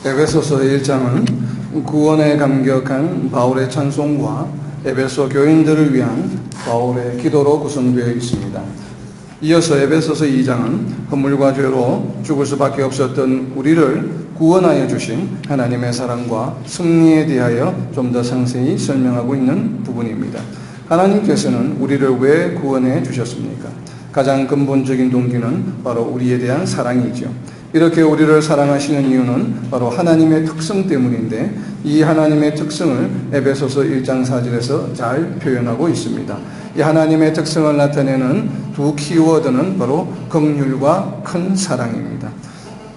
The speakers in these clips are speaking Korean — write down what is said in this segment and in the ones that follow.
에베소서 1장은 구원에 감격한 바울의 찬송과 에베소 교인들을 위한 바울의 기도로 구성되어 있습니다. 이어서 에베소서 2장은 허물과 죄로 죽을 수밖에 없었던 우리를 구원하여 주신 하나님의 사랑과 승리에 대하여 좀 더 상세히 설명하고 있는 부분입니다. 하나님께서는 우리를 왜 구원해 주셨습니까? 가장 근본적인 동기는 바로 우리에 대한 사랑이죠. 이렇게 우리를 사랑하시는 이유는 바로 하나님의 특성 때문인데, 이 하나님의 특성을 에베소서 1장 4절에서 잘 표현하고 있습니다. 이 하나님의 특성을 나타내는 두 키워드는 바로 긍휼과 큰 사랑입니다.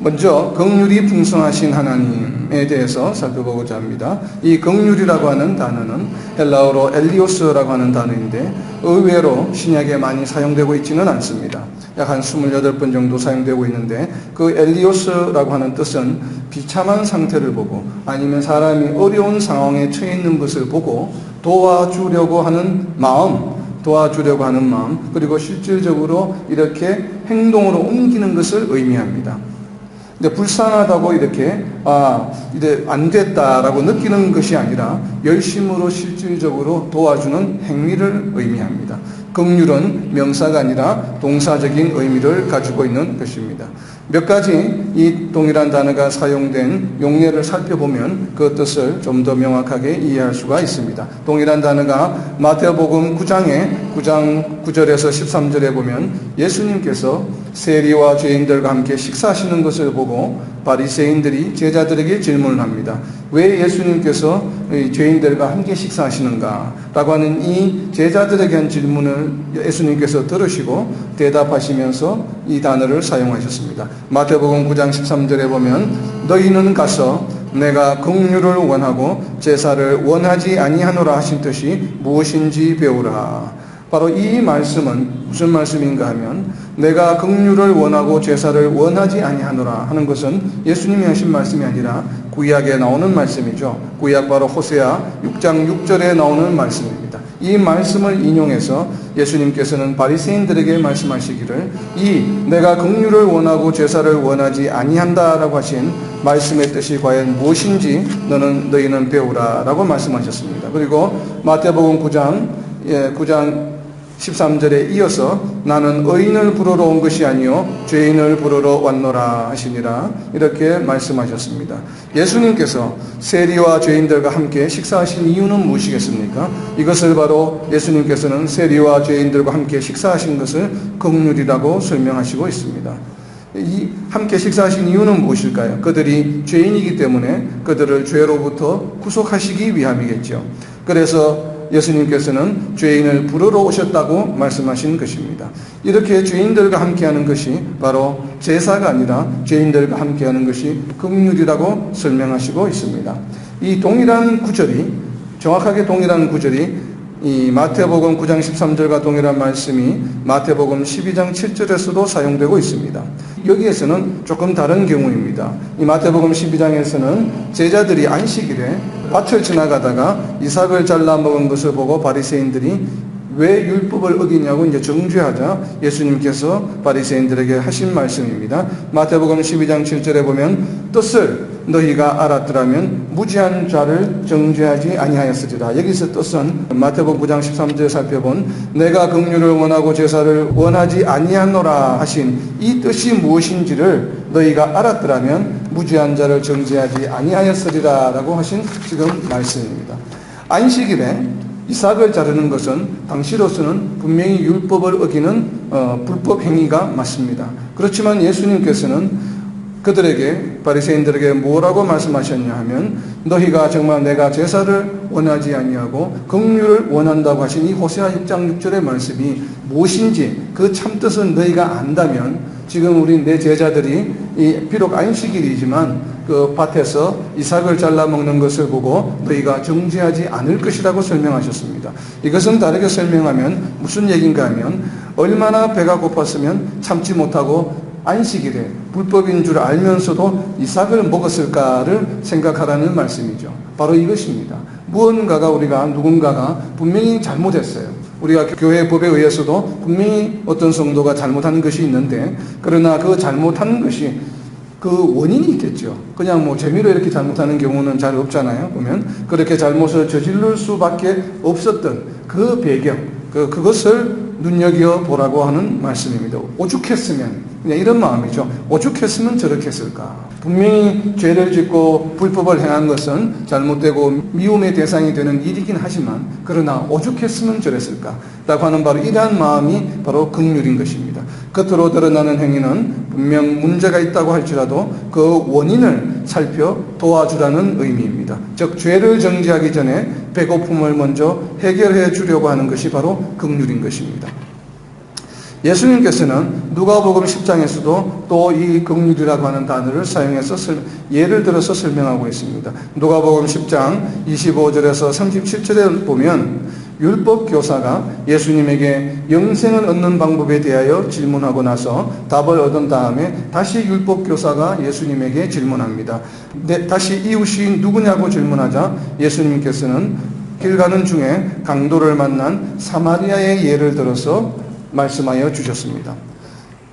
먼저 긍휼이 풍성하신 하나님에 대해서 살펴보고자 합니다. 이 긍휼이라고 하는 단어는 헬라어로 엘리오스라고 하는 단어인데 의외로 신약에 많이 사용되고 있지는 않습니다. 약 한 28번 정도 사용되고 있는데, 그 엘리오스라고 하는 뜻은 비참한 상태를 보고 아니면 사람이 어려운 상황에 처해 있는 것을 보고 도와주려고 하는 마음, 그리고 실질적으로 이렇게 행동으로 옮기는 것을 의미합니다. 근데 불쌍하다고 이렇게 이제 안 됐다라고 느끼는 것이 아니라 열심으로 실질적으로 도와주는 행위를 의미합니다. 긍휼은 명사가 아니라 동사적인 의미를 가지고 있는 것입니다. 몇 가지 이 동일한 단어가 사용된 용례를 살펴보면 그 뜻을 좀 더 명확하게 이해할 수가 있습니다. 동일한 단어가 마태복음 9장 9절에서 13절에 보면 예수님께서 세리와 죄인들과 함께 식사하시는 것을 보고 바리새인들이 제자들에게 질문을 합니다. 왜 예수님께서 죄인들과 함께 식사하시는가? 라고 하는 이 제자들에게 한 질문을 예수님께서 들으시고 대답하시면서 이 단어를 사용하셨습니다. 마태복음 9장 13절에 보면 너희는 가서 내가 긍휼을 원하고 제사를 원하지 아니하노라 하신 뜻이 무엇인지 배우라. 바로 이 말씀은 무슨 말씀인가 하면, 내가 긍휼을 원하고 제사를 원하지 아니하노라 하는 것은 예수님이 하신 말씀이 아니라 구약에 나오는 말씀이죠. 구약 바로 호세아 6장 6절에 나오는 말씀입니다. 이 말씀을 인용해서 예수님께서는 바리새인들에게 말씀하시기를, 이 내가 긍휼을 원하고 제사를 원하지 아니한다라고 하신 말씀의 뜻이 과연 무엇인지 너희는 배우라 라고 말씀하셨습니다. 그리고 마태복음 9장 13절에 이어서 나는 의인을 부르러 온 것이 아니요 죄인을 부르러 왔노라 하시니라, 이렇게 말씀하셨습니다. 예수님께서 세리와 죄인들과 함께 식사하신 이유는 무엇이겠습니까? 이것을 바로 예수님께서는 세리와 죄인들과 함께 식사하신 것을 긍휼이라고 설명하시고 있습니다. 이 함께 식사하신 이유는 무엇일까요? 그들이 죄인이기 때문에 그들을 죄로부터 구속하시기 위함이겠죠. 그래서 예수님께서는 죄인을 부르러 오셨다고 말씀하신 것입니다. 이렇게 죄인들과 함께하는 것이 바로 제사가 아니라 죄인들과 함께하는 것이 긍휼이라고 설명하시고 있습니다. 이 동일한 구절이, 정확하게 동일한 구절이 이 마태복음 9장 13절과 동일한 말씀이 마태복음 12장 7절에서도 사용되고 있습니다. 여기에서는 조금 다른 경우입니다. 이 마태복음 12장에서는 제자들이 안식일에 밭을 지나가다가 이삭을 잘라 먹은 것을 보고 바리새인들이 왜 율법을 어기냐고 이제 정죄하자 예수님께서 바리새인들에게 하신 말씀입니다. 마태복음 12장 7절에 보면 뜻을 너희가 알았더라면 무지한 자를 정죄하지 아니하였으리라. 여기서 뜻은 마태복음 9장 13절에 살펴본 내가 긍휼을 원하고 제사를 원하지 아니하노라 하신 이 뜻이 무엇인지를 너희가 알았더라면 무지한 자를 정죄하지 아니하였으리라 라고 하신 지금 말씀입니다. 안식일에 이삭을 자르는 것은 당시로서는 분명히 율법을 어기는 불법 행위가 맞습니다. 그렇지만 예수님께서는 그들에게, 바리새인들에게 뭐라고 말씀하셨냐 하면, 너희가 정말 내가 제사를 원하지 아니하고 긍휼을 원한다고 하신 이 호세아 6장 6절의 말씀이 무엇인지 그 참뜻은 너희가 안다면, 지금 우리 내 제자들이 비록 안식일이지만 그 밭에서 이삭을 잘라 먹는 것을 보고 너희가 정죄하지 않을 것이라고 설명하셨습니다. 이것은 다르게 설명하면 무슨 얘기인가 하면, 얼마나 배가 고팠으면 참지 못하고 안식일에 불법인 줄 알면서도 이삭을 먹었을까를 생각하라는 말씀이죠. 바로 이것입니다. 누군가가 분명히 잘못했어요. 우리가 교회 법에 의해서도 분명히 어떤 성도가 잘못한 것이 있는데, 그러나 그 잘못한 것이 그 원인이 있겠죠. 그냥 뭐 재미로 이렇게 잘못하는 경우는 잘 없잖아요. 보면 그렇게 잘못을 저지를 수밖에 없었던 그 배경, 그것을 눈여겨 보라고 하는 말씀입니다. 오죽했으면, 그냥 이런 마음이죠. 오죽했으면 저렇게 했을까. 분명히 죄를 짓고 불법을 행한 것은 잘못되고 미움의 대상이 되는 일이긴 하지만, 그러나 오죽했으면 저랬을까 라고 하는 바로 이러한 마음이 바로 긍휼인 것입니다. 겉으로 드러나는 행위는 분명 문제가 있다고 할지라도 그 원인을 살펴 도와주라는 의미입니다. 즉 죄를 정지하기 전에 배고픔을 먼저 해결해 주려고 하는 것이 바로 긍휼인 것입니다. 예수님께서는 누가복음 10장에서도 또 이 긍휼이라고 하는 단어를 사용해서 예를 들어서 설명하고 있습니다. 누가복음 10장 25절에서 37절에 보면 율법 교사가 예수님에게 영생을 얻는 방법에 대하여 질문하고 나서 답을 얻은 다음에 다시 율법 교사가 예수님에게 질문합니다. 다시 이웃이 누구냐고 질문하자 예수님께서는 길 가는 중에 강도를 만난 사마리아의 예를 들어서 말씀하여 주셨습니다.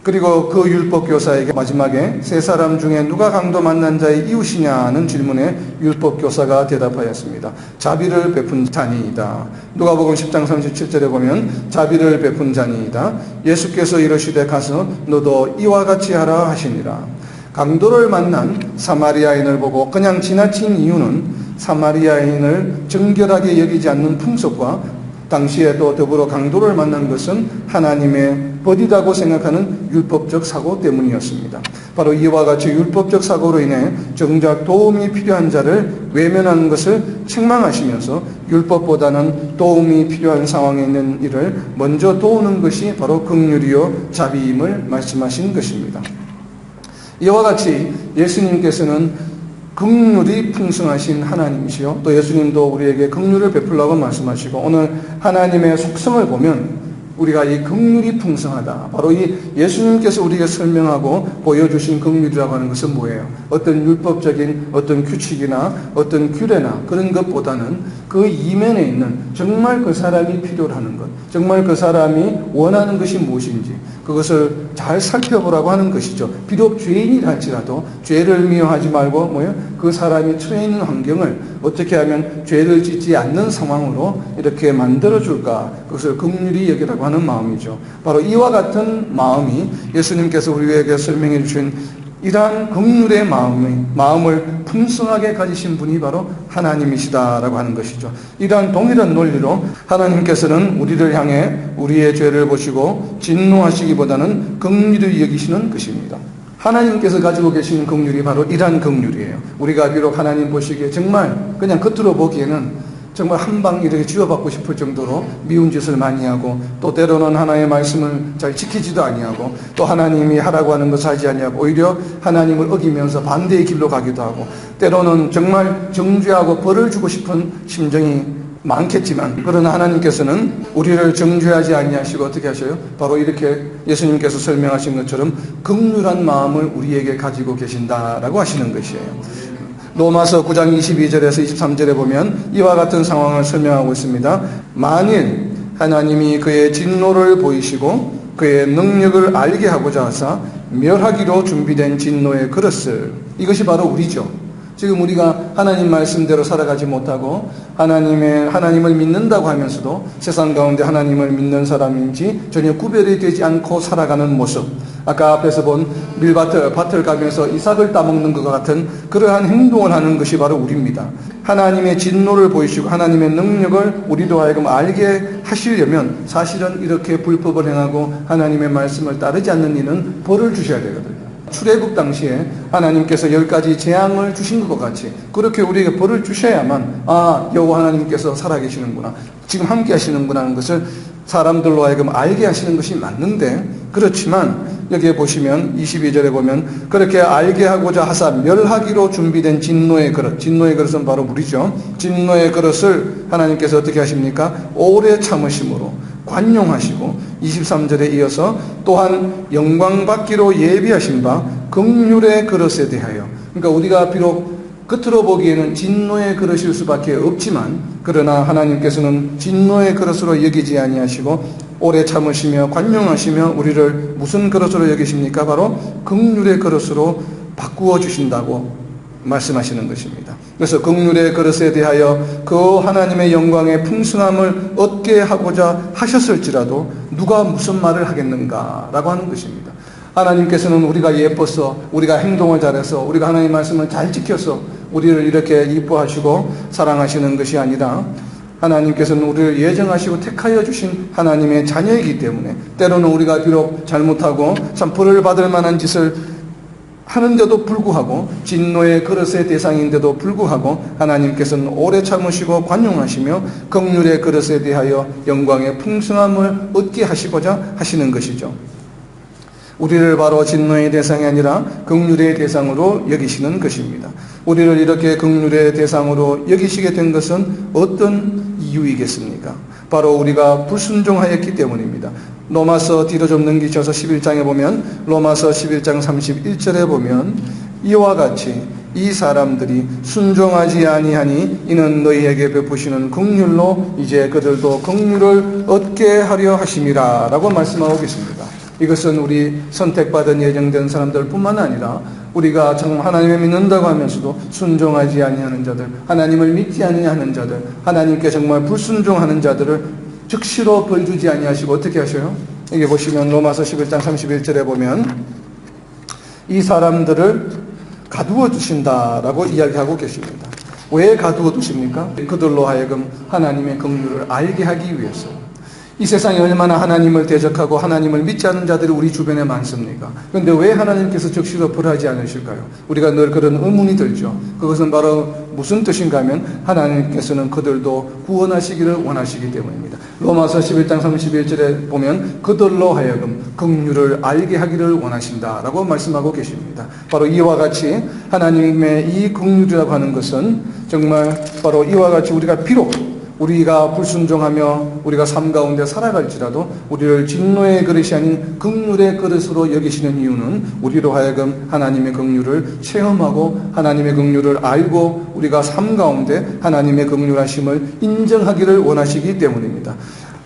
그리고 그 율법교사에게 마지막에 세 사람 중에 누가 강도 만난 자의 이웃이냐는 질문에 율법교사가 대답하였습니다. 자비를 베푼 자니이다. 누가복음 10장 37절에 보면 자비를 베푼 자니이다. 예수께서 이르시되 가서 너도 이와 같이 하라 하시니라. 강도를 만난 사마리아인을 보고 그냥 지나친 이유는 사마리아인을 정결하게 여기지 않는 풍속과 당시에 또 더불어 강도를 만난 것은 하나님의 법이라고 생각하는 율법적 사고 때문이었습니다. 바로 이와 같이 율법적 사고로 인해 정작 도움이 필요한 자를 외면하는 것을 책망하시면서 율법보다는 도움이 필요한 상황에 있는 이를 먼저 도우는 것이 바로 긍휼이요 자비임을 말씀하신 것입니다. 이와 같이 예수님께서는 긍휼이 풍성하신 하나님이시요 또 예수님도 우리에게 긍휼을 베풀라고 말씀하시고 오늘 하나님의 속성을 보면 우리가 이 긍휼이 풍성하다. 바로 이 예수님께서 우리에게 설명하고 보여주신 긍휼이라고 하는 것은 뭐예요? 어떤 율법적인 어떤 규칙이나 어떤 규례나 그런 것보다는 그 이면에 있는 정말 그 사람이 필요로 하는 것, 정말 그 사람이 원하는 것이 무엇인지 그것을 잘 살펴보라고 하는 것이죠. 비록 죄인이라 할지라도 죄를 미워하지 말고 그 사람이 처해 있는 환경을 어떻게 하면 죄를 짓지 않는 상황으로 이렇게 만들어줄까, 그것을 긍휼히 여기라고 하는 마음이죠. 바로 이와 같은 마음이 예수님께서 우리에게 설명해 주신 이러한 긍휼의 마음을 풍성하게 가지신 분이 바로 하나님이시다라고 하는 것이죠. 이러한 동일한 논리로 하나님께서는 우리를 향해 우리의 죄를 보시고 진노하시기보다는 긍휼히 여기시는 것입니다. 하나님께서 가지고 계시는 긍휼이 바로 이러한 긍휼이에요. 우리가 비록 하나님 보시기에 정말 그냥 겉으로 보기에는 정말 한 방 이렇게 쥐어받고 싶을 정도로 미운 짓을 많이 하고 또 때로는 하나님의 말씀을 잘 지키지도 아니하고 또 하나님이 하라고 하는 것을 하지 아니하고 오히려 하나님을 어기면서 반대의 길로 가기도 하고 때로는 정말 정죄하고 벌을 주고 싶은 심정이 많겠지만 그러나 하나님께서는 우리를 정죄하지 아니하시고 어떻게 하셔요? 바로 이렇게 예수님께서 설명하신 것처럼 긍휼한 마음을 우리에게 가지고 계신다라고 하시는 것이에요. 로마서 9장 22절에서 23절에 보면 이와 같은 상황을 설명하고 있습니다. 만일 하나님이 그의 진노를 보이시고 그의 능력을 알게 하고자 하사 멸하기로 준비된 진노의 그릇을, 이것이 바로 우리죠. 지금 우리가 하나님 말씀대로 살아가지 못하고 하나님을 믿는다고 하면서도 세상 가운데 하나님을 믿는 사람인지 전혀 구별이 되지 않고 살아가는 모습, 아까 앞에서 본 밭을 가면서 이삭을 따먹는 것 같은 그러한 행동을 하는 것이 바로 우리입니다. 하나님의 진노를 보이시고 하나님의 능력을 우리도 하여금 알게 하시려면 사실은 이렇게 불법을 행하고 하나님의 말씀을 따르지 않는 이는 벌을 주셔야 되거든요. 출애굽 당시에 하나님께서 10가지 재앙을 주신 것 같이 그렇게 우리에게 벌을 주셔야만 여호와 하나님께서 살아계시는구나, 지금 함께 하시는구나 하는 것을 사람들로 하여금 알게 하시는 것이 맞는데, 그렇지만 여기에 보시면 22절에 보면 그렇게 알게 하고자 하사 멸하기로 준비된 진노의 그릇, 진노의 그릇은 바로 우리죠. 진노의 그릇을 하나님께서 어떻게 하십니까? 오래 참으심으로 관용하시고 23절에 이어서 또한 영광받기로 예비하신 바 긍휼의 그릇에 대하여, 그러니까 우리가 비록 겉으로 보기에는 진노의 그릇일 수밖에 없지만 그러나 하나님께서는 진노의 그릇으로 여기지 아니하시고 오래 참으시며 관용하시며 우리를 무슨 그릇으로 여기십니까? 바로 긍휼의 그릇으로 바꾸어 주신다고 말씀하시는 것입니다. 그래서 긍휼의 그릇에 대하여 그 하나님의 영광의 풍성함을 얻게 하고자 하셨을지라도 누가 무슨 말을 하겠는가라고 하는 것입니다. 하나님께서는 우리가 예뻐서, 우리가 행동을 잘해서, 우리가 하나님의 말씀을 잘 지켜서 우리를 이렇게 이뻐하시고 사랑하시는 것이 아니라, 하나님께서는 우리를 예정하시고 택하여 주신 하나님의 자녀이기 때문에 때로는 우리가 비록 잘못하고 참 벌을 받을 만한 짓을 하는데도 불구하고, 진노의 그릇의 대상인데도 불구하고 하나님께서는 오래 참으시고 관용하시며 긍휼의 그릇에 대하여 영광의 풍성함을 얻게 하시고자 하시는 것이죠. 우리를 바로 진노의 대상이 아니라 긍휼의 대상으로 여기시는 것입니다. 우리를 이렇게 긍휼의 대상으로 여기시게 된 것은 어떤 이유이겠습니까? 바로 우리가 불순종하였기 때문입니다. 로마서 뒤로 좀 넘기셔서 11장에 보면, 로마서 11장 31절에 보면 이와 같이 이 사람들이 순종하지 아니하니 이는 너희에게 베푸시는 긍휼로 이제 그들도 긍휼을 얻게 하려 하심이라 라고 말씀하고 계십니다. 이것은 우리 선택받은 예정된 사람들 뿐만 아니라 우리가 정말 하나님을 믿는다고 하면서도 순종하지 아니하는 자들, 하나님을 믿지 아니하는 자들, 하나님께 정말 불순종하는 자들을 즉시로 벌주지 아니하시고 어떻게 하셔요? 여기 보시면 로마서 11장 31절에 보면 이 사람들을 가두어 두신다라고 이야기하고 계십니다. 왜 가두어 두십니까? 그들로 하여금 하나님의 긍휼을 알게 하기 위해서. 이 세상에 얼마나 하나님을 대적하고 하나님을 믿지 않는 자들이 우리 주변에 많습니까? 그런데 왜 하나님께서 즉시로 벌하지 않으실까요? 우리가 늘 그런 의문이 들죠. 그것은 바로 무슨 뜻인가 하면 하나님께서는 그들도 구원하시기를 원하시기 때문입니다. 로마서 11장 31절에 보면 그들로 하여금 긍휼을 알게 하기를 원하신다라고 말씀하고 계십니다. 바로 이와 같이 하나님의 이 긍휼이라고 하는 것은 정말 바로 이와 같이 우리가 비록 우리가 불순종하며 우리가 삶 가운데 살아갈지라도 우리를 진노의 그릇이 아닌 긍휼의 그릇으로 여기시는 이유는 우리로 하여금 하나님의 긍휼을 체험하고 하나님의 긍휼을 알고 우리가 삶 가운데 하나님의 긍휼하심을 인정하기를 원하시기 때문입니다.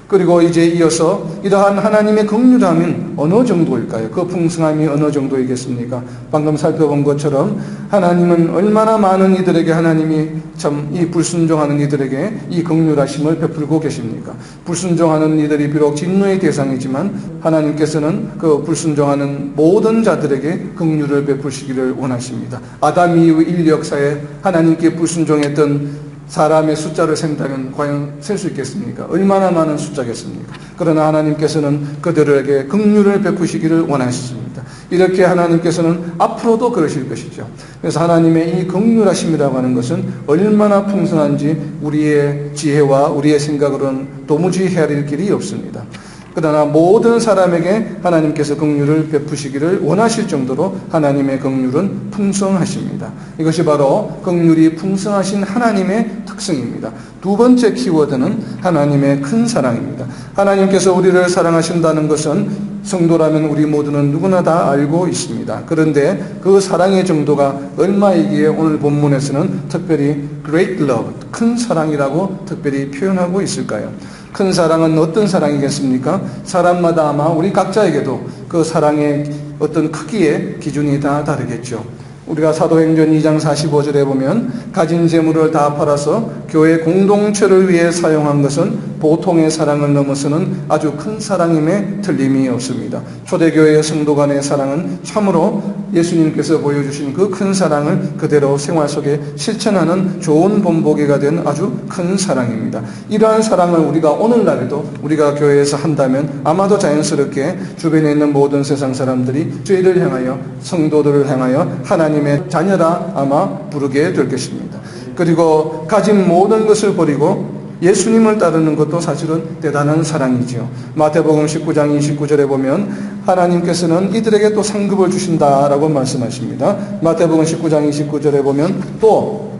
그리고 이제 이어서 이러한 하나님의 긍휼함은 어느 정도일까요? 그 풍성함이 어느 정도이겠습니까? 방금 살펴본 것처럼 하나님은 얼마나 많은 이들에게 하나님이 참 이 불순종하는 이들에게 이 긍휼하심을 베풀고 계십니까? 불순종하는 이들이 비록 진노의 대상이지만 하나님께서는 그 불순종하는 모든 자들에게 긍휼을 베푸시기를 원하십니다. 아담 이후 인류 역사에 하나님께 불순종했던 사람의 숫자를 셈다면 과연 셀 수 있겠습니까? 얼마나 많은 숫자겠습니까? 그러나 하나님께서는 그들에게 긍휼을 베푸시기를 원하십니다. 이렇게 하나님께서는 앞으로도 그러실 것이죠. 그래서 하나님의 이 긍휼하심이라고 하는 것은 얼마나 풍성한지 우리의 지혜와 우리의 생각으로는 도무지 헤아릴 길이 없습니다. 그러나 모든 사람에게 하나님께서 긍휼을 베푸시기를 원하실 정도로 하나님의 긍휼은 풍성하십니다. 이것이 바로 긍휼이 풍성하신 하나님의 특성입니다. 두 번째 키워드는 하나님의 큰 사랑입니다. 하나님께서 우리를 사랑하신다는 것은 성도라면 우리 모두는 누구나 다 알고 있습니다. 그런데 그 사랑의 정도가 얼마이기에 오늘 본문에서는 특별히 great love, 큰 사랑이라고 특별히 표현하고 있을까요? 큰 사랑은 어떤 사랑이겠습니까? 사람마다 아마 우리 각자에게도 그 사랑의 어떤 크기의 기준이 다 다르겠죠. 우리가 사도행전 2장 45절에 보면 가진 재물을 다 팔아서 교회 공동체를 위해 사용한 것은 보통의 사랑을 넘어서는 아주 큰 사랑임에 틀림이 없습니다. 초대교회의 성도 간의 사랑은 참으로 예수님께서 보여주신 그 큰 사랑을 그대로 생활 속에 실천하는 좋은 본보기가 된 아주 큰 사랑입니다. 이러한 사랑을 우리가 오늘날에도 우리가 교회에서 한다면 아마도 자연스럽게 주변에 있는 모든 세상 사람들이 죄를 향하여 성도들을 향하여 하나님의 자녀라 아마 부르게 될 것입니다. 그리고 가진 모든 것을 버리고 예수님을 따르는 것도 사실은 대단한 사랑이지요. 마태복음 19장 29절에 보면 하나님께서는 이들에게 또 상급을 주신다라고 말씀하십니다. 마태복음 19장 29절에 보면 또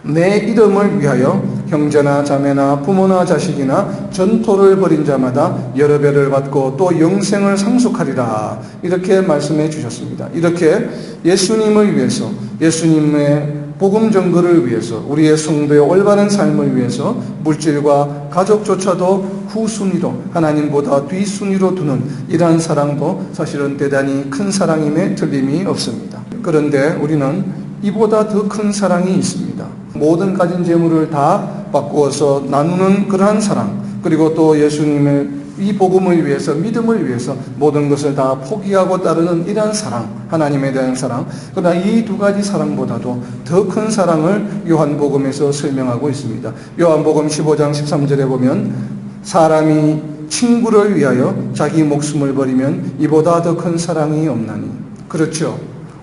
내 이름을 위하여 형제나 자매나 부모나 자식이나 전토를 벌인 자마다 여러 배를 받고 또 영생을 상속하리라 이렇게 말씀해 주셨습니다. 이렇게 예수님을 위해서 예수님의 복음 전거를 위해서 우리의 성도의 올바른 삶을 위해서 물질과 가족조차도 후순위로 하나님보다 뒤순위로 두는 이러한 사랑도 사실은 대단히 큰 사랑임에 틀림이 없습니다. 그런데 우리는 이보다 더 큰 사랑이 있습니다. 모든 가진 재물을 다 바꾸어서 나누는 그러한 사랑, 그리고 또 예수님의 이 복음을 위해서, 믿음을 위해서 모든 것을 다 포기하고 따르는 이러한 사랑, 하나님에 대한 사랑. 그러나 이 두 가지 사랑보다도 더 큰 사랑을 요한복음에서 설명하고 있습니다. 요한복음 15장 13절에 보면 사람이 친구를 위하여 자기 목숨을 버리면 이보다 더 큰 사랑이 없나니. 그렇죠.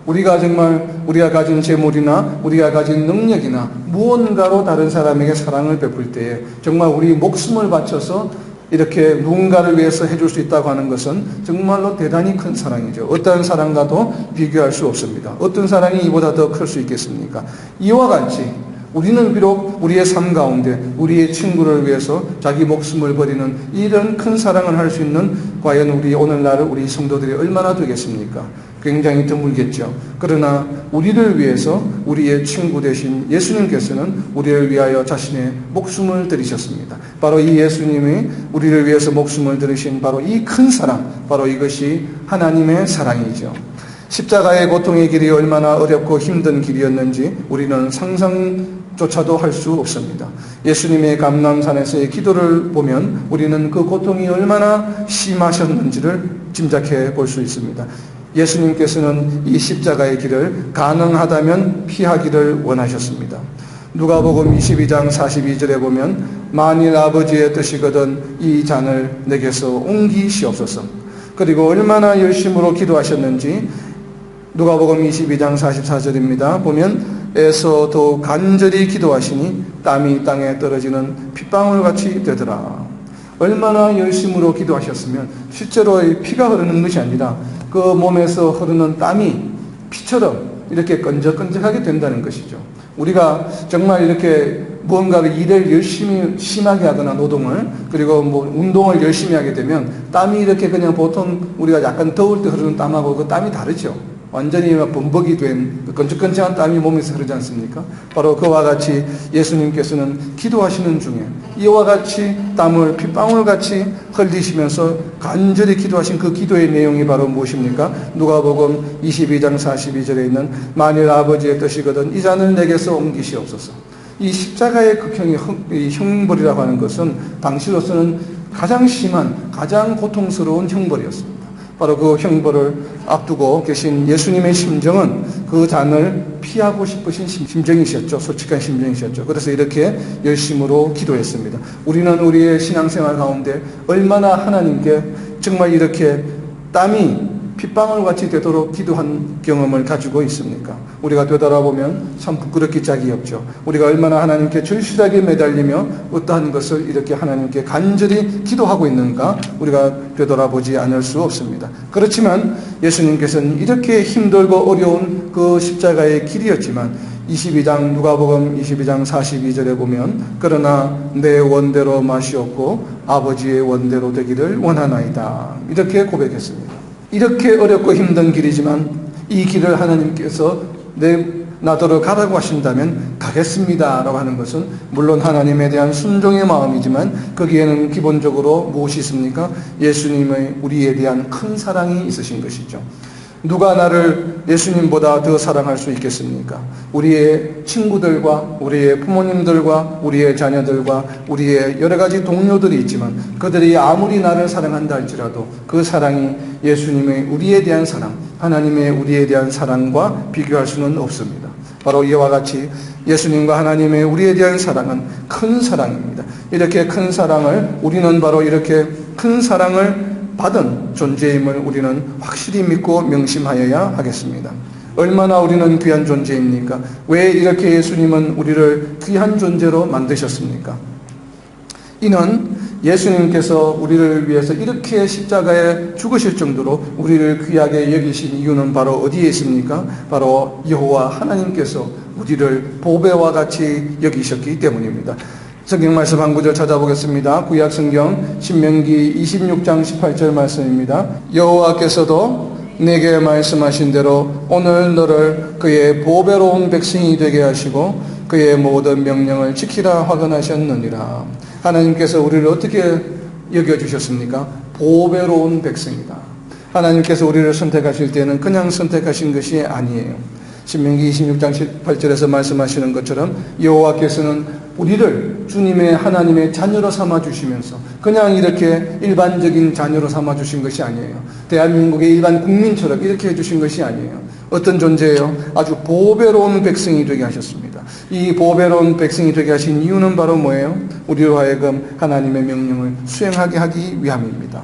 우리가 정말 우리가 가진 재물이나 우리가 가진 능력이나 무언가로 다른 사람에게 사랑을 베풀 때에 정말 우리 목숨을 바쳐서 이렇게 누군가를 위해서 해줄 수 있다고 하는 것은 정말로 대단히 큰 사랑이죠. 어떤 사랑과도 비교할 수 없습니다. 어떤 사랑이 이보다 더 클 수 있겠습니까? 이와 같이 우리는 비록 우리의 삶 가운데 우리의 친구를 위해서 자기 목숨을 버리는 이런 큰 사랑을 할 수 있는 과연 우리 오늘날 우리 성도들이 얼마나 되겠습니까? 굉장히 드물겠죠. 그러나 우리를 위해서 우리의 친구 되신 예수님께서는 우리를 위하여 자신의 목숨을 들이셨습니다. 바로 이 예수님이 우리를 위해서 목숨을 들이신 바로 이 큰 사랑, 바로 이것이 하나님의 사랑이죠. 십자가의 고통의 길이 얼마나 어렵고 힘든 길이었는지 우리는 상상조차도 할 수 없습니다. 예수님의 감람산에서의 기도를 보면 우리는 그 고통이 얼마나 심하셨는지를 짐작해 볼 수 있습니다. 예수님께서는 이 십자가의 길을 가능하다면 피하기를 원하셨습니다. 누가복음 22장 42절에 보면 만일 아버지의 뜻이거든 이 잔을 내게서 옮기시옵소서. 그리고 얼마나 열심으로 기도하셨는지 누가복음 22장 44절입니다. 보면 애써 더욱 간절히 기도하시니 땀이 땅에 떨어지는 핏방울같이 되더라. 얼마나 열심으로 기도하셨으면 실제로 피가 흐르는 것이 아니라 그 몸에서 흐르는 땀이 피처럼 이렇게 끈적끈적하게 된다는 것이죠. 우리가 정말 이렇게 무언가를 일을 열심히 심하게 하거나 노동을 그리고 운동을 열심히 하게 되면 땀이 이렇게 그냥 보통 우리가 약간 더울 때 흐르는 땀하고 그 땀이 다르죠. 완전히 범벅이 된 끈적끈적한 땀이 몸에서 흐르지 않습니까? 바로 그와 같이 예수님께서는 기도하시는 중에 이와 같이 땀을 핏방울같이 흘리시면서 간절히 기도하신 그 기도의 내용이 바로 무엇입니까? 누가복음 22장 42절에 있는 만일 아버지의 뜻이거든 이 잔을 내게서 옮기시옵소서. 이 십자가의 극형의 형벌이라고 하는 것은 당시로서는 가장 심한 가장 고통스러운 형벌이었습니다. 바로 그 형벌을 앞두고 계신 예수님의 심정은 그 잔을 피하고 싶으신 심정이셨죠. 솔직한 심정이셨죠. 그래서 이렇게 열심으로 기도했습니다. 우리는 우리의 신앙생활 가운데 얼마나 하나님께 정말 이렇게 땀이 핏방울같이 되도록 기도한 경험을 가지고 있습니까? 우리가 되돌아보면 참 부끄럽기 짝이 없죠. 우리가 얼마나 하나님께 절실하게 매달리며 어떠한 것을 이렇게 하나님께 간절히 기도하고 있는가 우리가 되돌아보지 않을 수 없습니다. 그렇지만 예수님께서는 이렇게 힘들고 어려운 그 십자가의 길이었지만 22장 누가복음 22장 42절에 보면 그러나 내 원대로 마시옵고 아버지의 원대로 되기를 원하나이다. 이렇게 고백했습니다. 이렇게 어렵고 힘든 길이지만 이 길을 하나님께서 나더러 가라고 하신다면 가겠습니다 라고 하는 것은 물론 하나님에 대한 순종의 마음이지만 거기에는 기본적으로 무엇이 있습니까? 예수님의 우리에 대한 큰 사랑이 있으신 것이죠. 누가 나를 예수님보다 더 사랑할 수 있겠습니까? 우리의 친구들과 우리의 부모님들과 우리의 자녀들과 우리의 여러 가지 동료들이 있지만 그들이 아무리 나를 사랑한다 할지라도 그 사랑이 예수님의 우리에 대한 사랑, 하나님의 우리에 대한 사랑과 비교할 수는 없습니다. 바로 이와 같이 예수님과 하나님의 우리에 대한 사랑은 큰 사랑입니다. 이렇게 큰 사랑을 우리는 바로 이렇게 큰 사랑을 받은 존재임을 우리는 확실히 믿고 명심하여야 하겠습니다. 얼마나 우리는 귀한 존재입니까? 왜 이렇게 예수님은 우리를 귀한 존재로 만드셨습니까? 이는 예수님께서 우리를 위해서 이렇게 십자가에 죽으실 정도로 우리를 귀하게 여기신 이유는 바로 어디에 있습니까? 바로 여호와 하나님께서 우리를 보배와 같이 여기셨기 때문입니다. 성경 말씀 한 구절 찾아보겠습니다. 구약 성경 신명기 26장 18절 말씀입니다. 여호와께서도 내게 말씀하신 대로 오늘 너를 그의 보배로운 백성이 되게 하시고 그의 모든 명령을 지키라 확언하셨느니라. 하나님께서 우리를 어떻게 여겨주셨습니까? 보배로운 백성이다. 하나님께서 우리를 선택하실 때는 그냥 선택하신 것이 아니에요. 신명기 26장 8절에서 말씀하시는 것처럼 여호와께서는 우리를 주님의 하나님의 자녀로 삼아주시면서 그냥 이렇게 일반적인 자녀로 삼아주신 것이 아니에요. 대한민국의 일반 국민처럼 이렇게 해주신 것이 아니에요. 어떤 존재예요? 아주 보배로운 백성이 되게 하셨습니다. 이 보배로운 백성이 되게 하신 이유는 바로 뭐예요? 우리로 하여금 하나님의 명령을 수행하게 하기 위함입니다.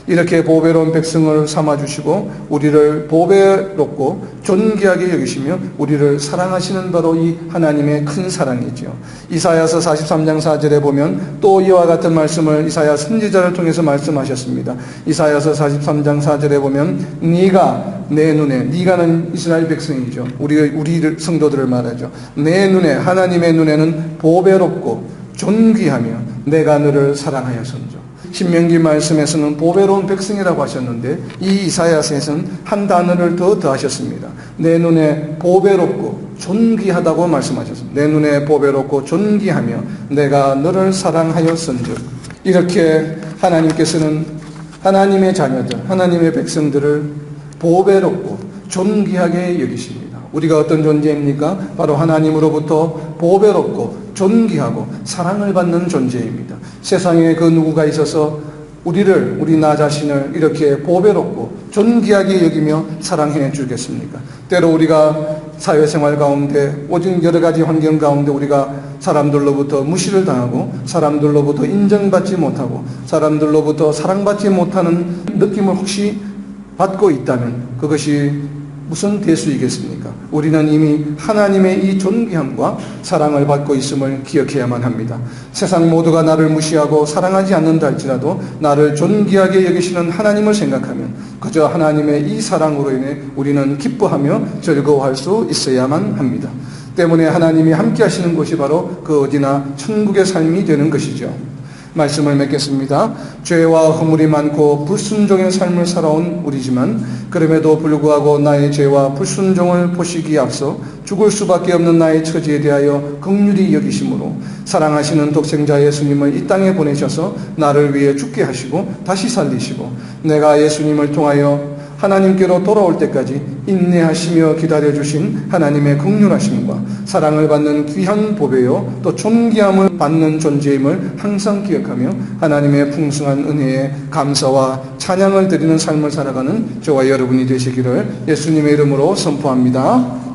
이렇게 보배로운 백성을 삼아주시고 우리를 보배롭고 존귀하게 여기시며 우리를 사랑하시는 바로 이 하나님의 큰 사랑이죠. 이사야서 43장 4절에 보면 또 이와 같은 말씀을 이사야 선지자를 통해서 말씀하셨습니다. 이사야서 43장 4절에 보면 네가 내 눈에, 네가는 이스라엘 백성이죠. 우리 성도들을 말하죠. 내 눈에, 하나님의 눈에는 보배롭고 존귀하며 내가 너를 사랑하였음죠. 신명기 말씀에서는 보배로운 백성이라고 하셨는데 이 이사야서에서는 한 단어를 더 더하셨습니다. 내 눈에 보배롭고 존귀하다고 말씀하셨습니다. 내 눈에 보배롭고 존귀하며 내가 너를 사랑하였은즉. 이렇게 하나님께서는 하나님의 자녀들, 하나님의 백성들을 보배롭고 존귀하게 여기십니다. 우리가 어떤 존재입니까? 바로 하나님으로부터 보배롭고 존귀하고 사랑을 받는 존재입니다. 세상에 그 누구가 있어서 우리 나 자신을 이렇게 보배롭고 존귀하게 여기며 사랑해 주겠습니까? 때로 우리가 사회생활 가운데 오직 여러 가지 환경 가운데 우리가 사람들로부터 무시를 당하고 사람들로부터 인정받지 못하고 사람들로부터 사랑받지 못하는 느낌을 혹시 받고 있다면 그것이 무슨 대수이겠습니까? 우리는 이미 하나님의 이 존귀함과 사랑을 받고 있음을 기억해야만 합니다. 세상 모두가 나를 무시하고 사랑하지 않는다 할지라도 나를 존귀하게 여기시는 하나님을 생각하면 그저 하나님의 이 사랑으로 인해 우리는 기뻐하며 즐거워할 수 있어야만 합니다. 때문에 하나님이 함께 하시는 곳이 바로 그 어디나 천국의 삶이 되는 것이죠. 말씀을 맺겠습니다. 죄와 허물이 많고 불순종의 삶을 살아온 우리지만 그럼에도 불구하고 나의 죄와 불순종을 보시기에 앞서 죽을 수밖에 없는 나의 처지에 대하여 긍휼히 여기심으로 사랑하시는 독생자 예수님을 이 땅에 보내셔서 나를 위해 죽게 하시고 다시 살리시고 내가 예수님을 통하여 하나님께로 돌아올 때까지 인내하시며 기다려주신 하나님의 긍휼하심과 사랑을 받는 귀한 보배요 또 존귀함을 받는 존재임을 항상 기억하며 하나님의 풍성한 은혜에 감사와 찬양을 드리는 삶을 살아가는 저와 여러분이 되시기를 예수님의 이름으로 선포합니다.